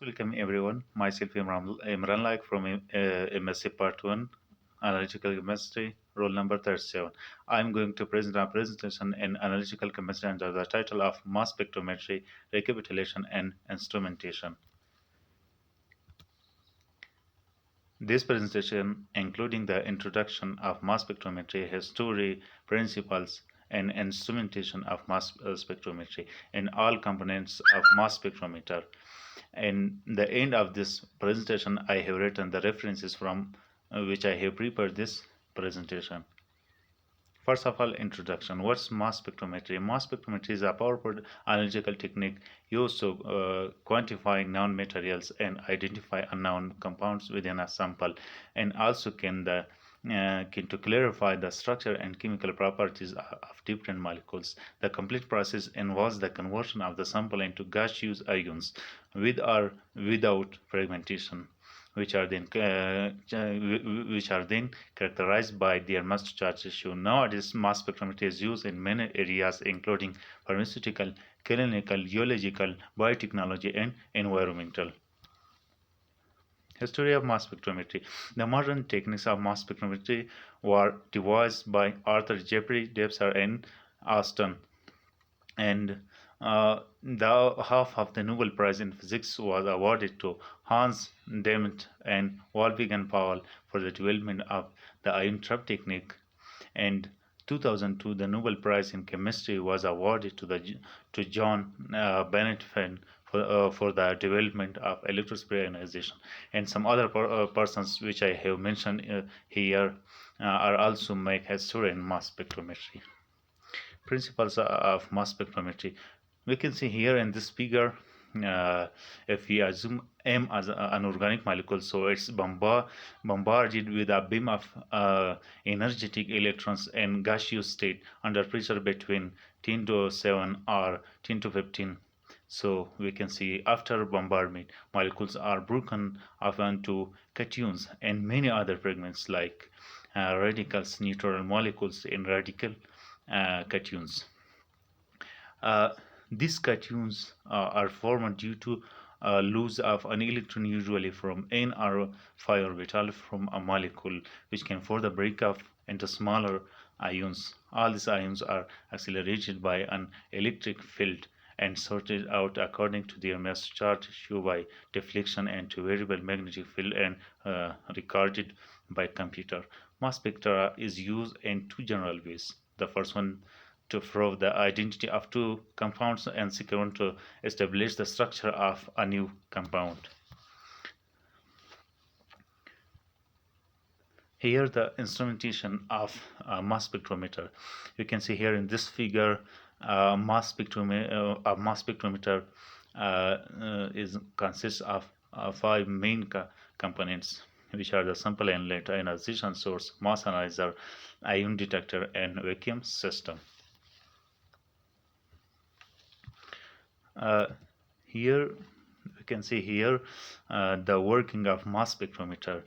Welcome everyone. Myself Imran Laiq from MSc Part 1, Analytical Chemistry, roll number 37. I'm going to present a presentation in Analytical Chemistry under the title of Mass Spectrometry, Recapitulation and Instrumentation. This presentation, including the introduction of mass spectrometry, history, principles, and instrumentation of mass spectrometry, and all components of mass spectrometer. In the end of this presentation, I have written the references from which I have prepared this presentation. First of all, introduction. What's mass spectrometry? Mass spectrometry is a powerful analytical technique used to quantify known materials and identify unknown compounds within a sample, and also can to clarify the structure and chemical properties of different molecules. The complete process involves the conversion of the sample into gaseous ions with or without fragmentation, which are then characterized by their mass charge ratio. Nowadays, mass spectrometry is used in many areas, including pharmaceutical, clinical, geological, biotechnology, and environmental. History of mass spectrometry. The modern techniques of mass spectrometry were devised by Arthur Jeffrey Debser and Austin, and the half of the Nobel Prize in Physics was awarded to Hans Demet and Wolfgang Paul for the development of the ion trap technique. And 2002, the Nobel Prize in Chemistry was awarded to John Bennett for the development of electrospray ionization. And some other persons which I have mentioned here are also make history in mass spectrometry. Principles of mass spectrometry. We can see here in this figure, if we assume M as an organic molecule, so it's bombarded with a beam of energetic electrons in gaseous state under pressure between 10 to 7 or 10 to 15. So we can see after bombardment, molecules are broken up into cations and many other fragments like radicals, neutral molecules, and radical cations. These cations are formed due to loss of an electron, usually from n or phi orbital from a molecule, which can further break up into smaller ions. All these ions are accelerated by an electric field and sorted out according to their mass charge ratio by deflection and to variable magnetic field and recorded by computer. Mass spectra is used in two general ways. The first one to prove the identity of two compounds, and second to establish the structure of a new compound. Here the instrumentation of a mass spectrometer. You can see here in this figure a mass spectrometer consists of five main components, which are the sample inlet, ionization source, mass analyzer, ion detector, and vacuum system. Here you can see here the working of mass spectrometer.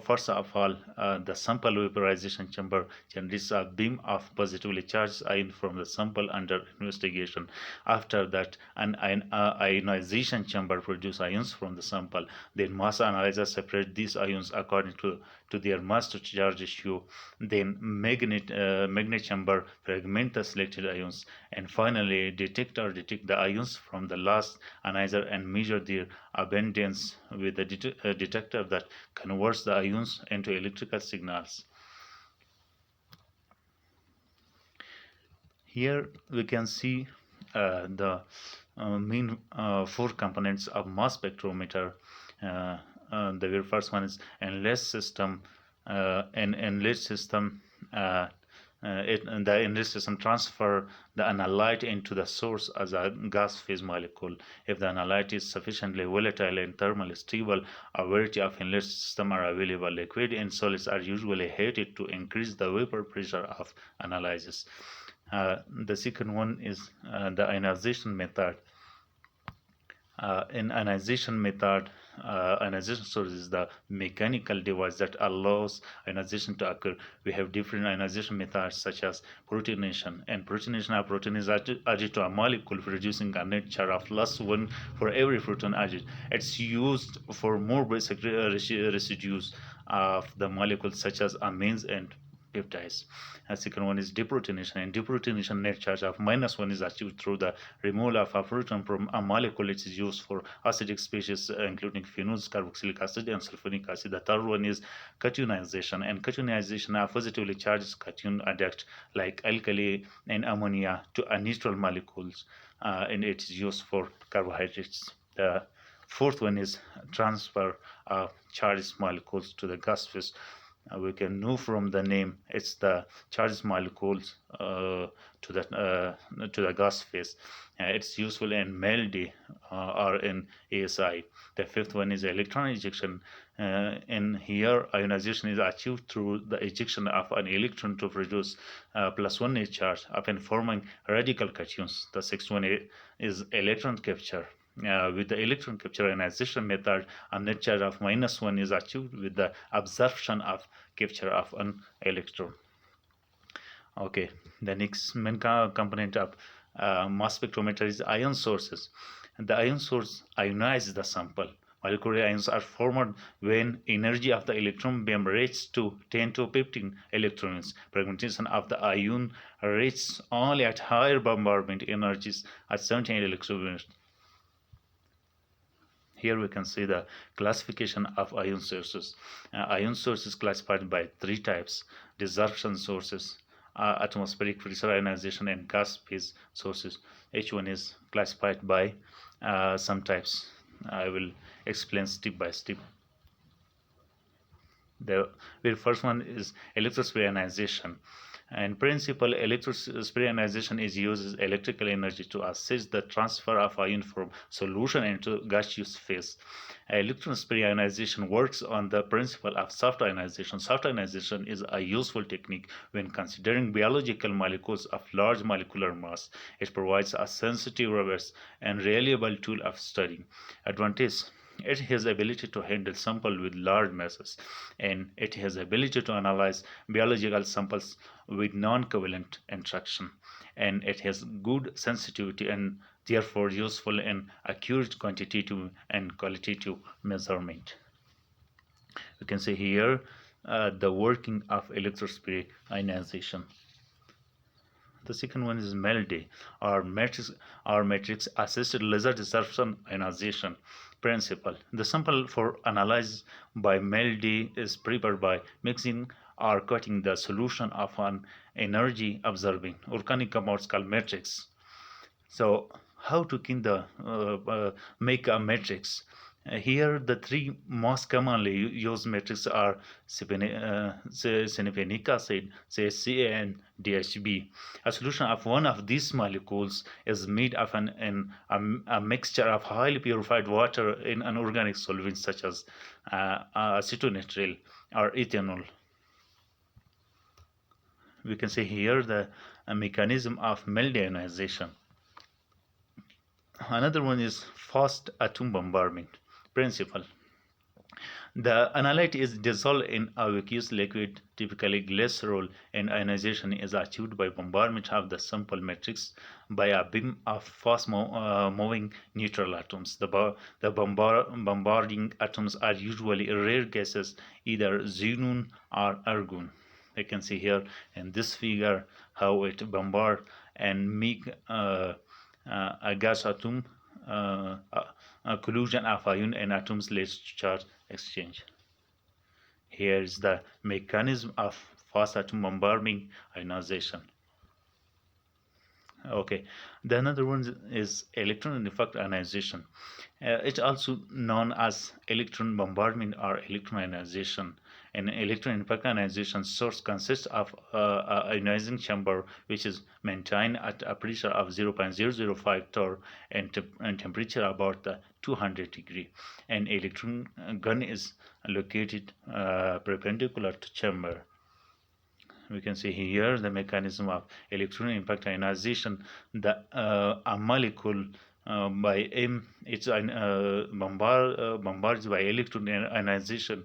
First of all, the sample vaporization chamber generates a beam of positively charged ion from the sample under investigation. After that, an ionization chamber produces ions from the sample. Then mass analyzer separates these ions according to their mass to charge ratio. Then magnet chamber fragment the selected ions, and finally detector detect the ions from the last analyzer and measure their abundance with the detector that converts the ions into electrical signals. Here we can see the main four components of mass spectrometer. The very first one is inlet system. An inlet system the inlet system transfer the analyte into the source as a gas phase molecule. If the analyte is sufficiently volatile and thermally stable, a variety of inlet systems are available. Liquid and solids are usually heated to increase the vapor pressure of analysis. The second one is the ionization method. In ionization method, ionization source is the mechanical device that allows ionization to occur. We have different ionization methods such as proteination. And proteination of protein is added to a molecule, producing a net charge of +1 for every proton added. It's used for more basic residues of the molecules such as amines and peptides. The second one is deproteination, and deproteination net charge of -1 is achieved through the removal of a proton from a molecule. It is used for acidic species, including phenols, carboxylic acid, and sulfonic acid. The third one is cationization, and cationization of positively charged cation adduct like alkali and ammonia to a neutral molecules, and it is used for carbohydrates. The fourth one is transfer of charged molecules to the gas phase. We can know from the name it's the charged molecules to the gas phase. It's useful in MALDI or in ASI. The fifth one is electron ejection. In here, ionization is achieved through the ejection of an electron to produce +1 net charge, often forming radical cations. The sixth one is electron capture. With the electron capture ionization method, a net charge of -1 is achieved with the absorption of capture of an electron. Okay, the next main component of mass spectrometer is ion sources. The ion source ionizes the sample. Molecular ions are formed when energy of the electron beam reaches to 10 to 15 electrons. Fragmentation of the ion reaches only at higher bombardment energies at 17 electron. Here we can see the classification of ion sources. Ion sources classified by three types: desorption sources, atmospheric pressure ionization, and gas phase sources. Each one is classified by some types. I will explain step by step. The very first one is electrospray ionization. In principle, electrospray ionization is uses electrical energy to assist the transfer of ion from solution into gaseous phase. Electron spray ionization works on the principle of soft ionization. Soft ionization is a useful technique when considering biological molecules of large molecular mass. It provides a sensitive, robust, and reliable tool of study. Advantage: it has ability to handle sample with large masses, and it has ability to analyze biological samples with non-covalent interaction, and it has good sensitivity and therefore useful in accurate quantitative and qualitative measurement. You can see here the working of electrospray ionization. The second one is MALDI, or matrix assisted laser desorption ionization principle. The sample for analysis by MALDI is prepared by mixing or cutting the solution of an energy absorbing organic compounds called matrix. So how to make a matrix? Here, the three most commonly used matrices are cyanophenic acid, CHCA, and DHB. A solution of one of these molecules is made of a mixture of highly purified water in an organic solvent such as acetonitrile or ethanol. We can see here the mechanism of MALDI ionization. Another one is fast atom bombardment principle. The analyte is dissolved in a aqueous liquid, typically glycerol, and ionization is achieved by bombardment of the sample matrix by a beam of fast moving neutral atoms. The bombarding atoms are usually rare gases, either xenon or argon. You can see here in this figure how it bombard and make a gas atom a collision of ion and atoms leads to charge exchange. Here is the mechanism of fast atom bombardment ionization. Okay, the another one is electron impact ionization. It's also known as electron bombardment or electron ionization. An electron impact ionization source consists of a ionizing chamber which is maintained at a pressure of 0.005 torr and temperature about 200 degree. An electron gun is located perpendicular to chamber. We can see here the mechanism of electron impact ionization. A molecule by M, it's bombarded by electron ionization.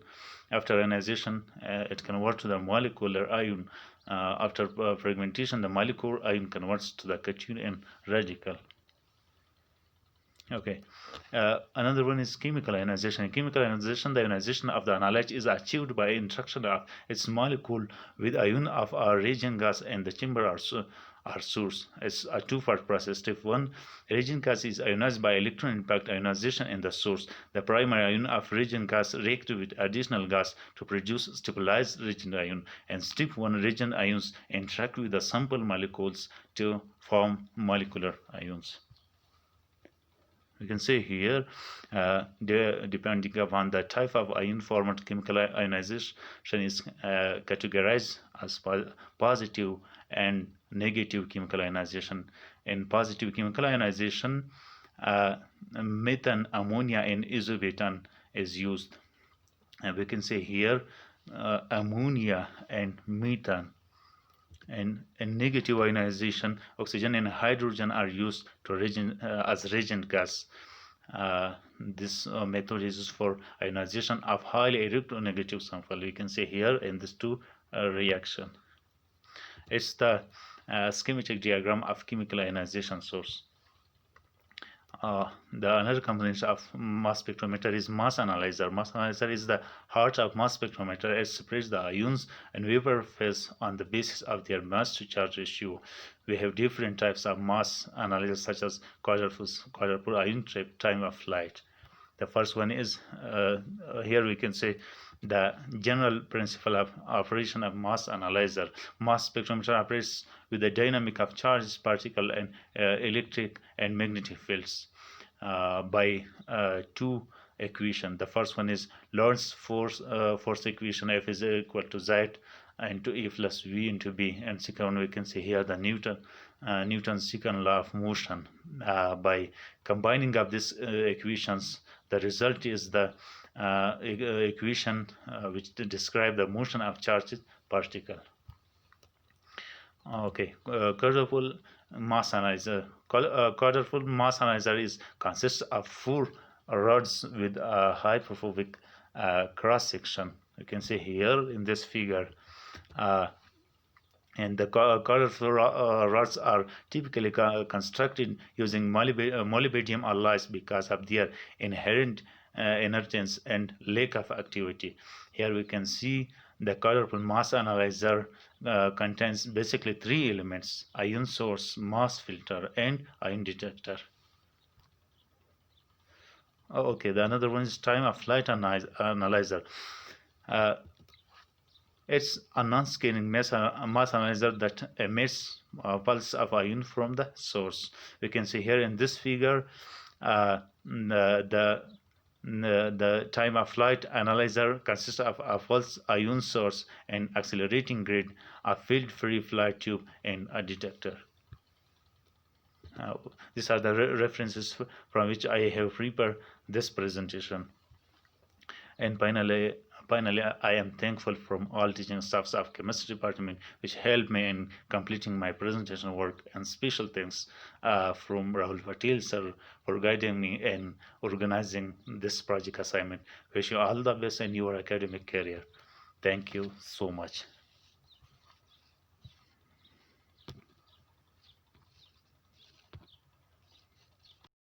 After ionization, it converts to the molecular ion. After fragmentation, the molecular ion converts to the cation and radical. Okay. Another one is chemical ionization. In chemical ionization, the ionization of the analyte is achieved by interaction of its molecule with ion of a reagent gas and the chamber are source. It's a two-part process. Step 1, reagent gas is ionized by electron impact ionization in the source. The primary ion of reagent gas react with additional gas to produce stabilized reagent ion. And step 1, reagent ions interact with the sample molecules to form molecular ions. We can say here, depending upon the type of ion formed, chemical ionization is categorized as positive and negative chemical ionization. In positive chemical ionization, methane, ammonia, and isobutane is used. And we can say here, ammonia and methane. And in negative ionization, oxygen and hydrogen are used to as reagent gas. This method is used for ionization of highly electronegative sample. We can say here in this two reaction. It's the schematic diagram of chemical ionization source. The another component of mass spectrometer is mass analyzer. Mass analyzer is the heart of mass spectrometer. It separates the ions and vapor phase on the basis of their mass to charge ratio. We have different types of mass analyzers such as quadrupole, ion trap, time of flight. The first one is here we can say the general principle of operation of mass analyzer. Mass spectrometer operates with the dynamic of charged particle and electric and magnetic fields by two equation. The first one is Lorentz force equation, F is equal to Z into E plus V into B, and second one we can see here the Newton's second law of motion. By combining of these equations, the result is the equation which describe the motion of charged particle. Okay, quadrupole mass analyzer. Quadrupole mass analyzer consists of 4 rods with a hypertrophic cross section. You can see here in this figure. And the quadrupole rods are typically constructed using molybdenum alloys because of their inherent inertance and lack of activity. Here we can see the quadrupole mass analyzer contains basically 3 elements: ion source, mass filter, and ion detector. Okay, the another one is time of flight analyzer. It's a non-scaling mass analyzer that emits a pulse of ion from the source. We can see here in this figure the time of flight analyzer consists of a pulse ion source, an accelerating grid, a field-free flight tube, and a detector. These are the references from which I have prepared this presentation. And finally, I am thankful from all teaching staffs of chemistry department which helped me in completing my presentation work, and special thanks from Rahul Patel sir for guiding me in organizing this project assignment. Wish you all the best in your academic career. Thank you so much.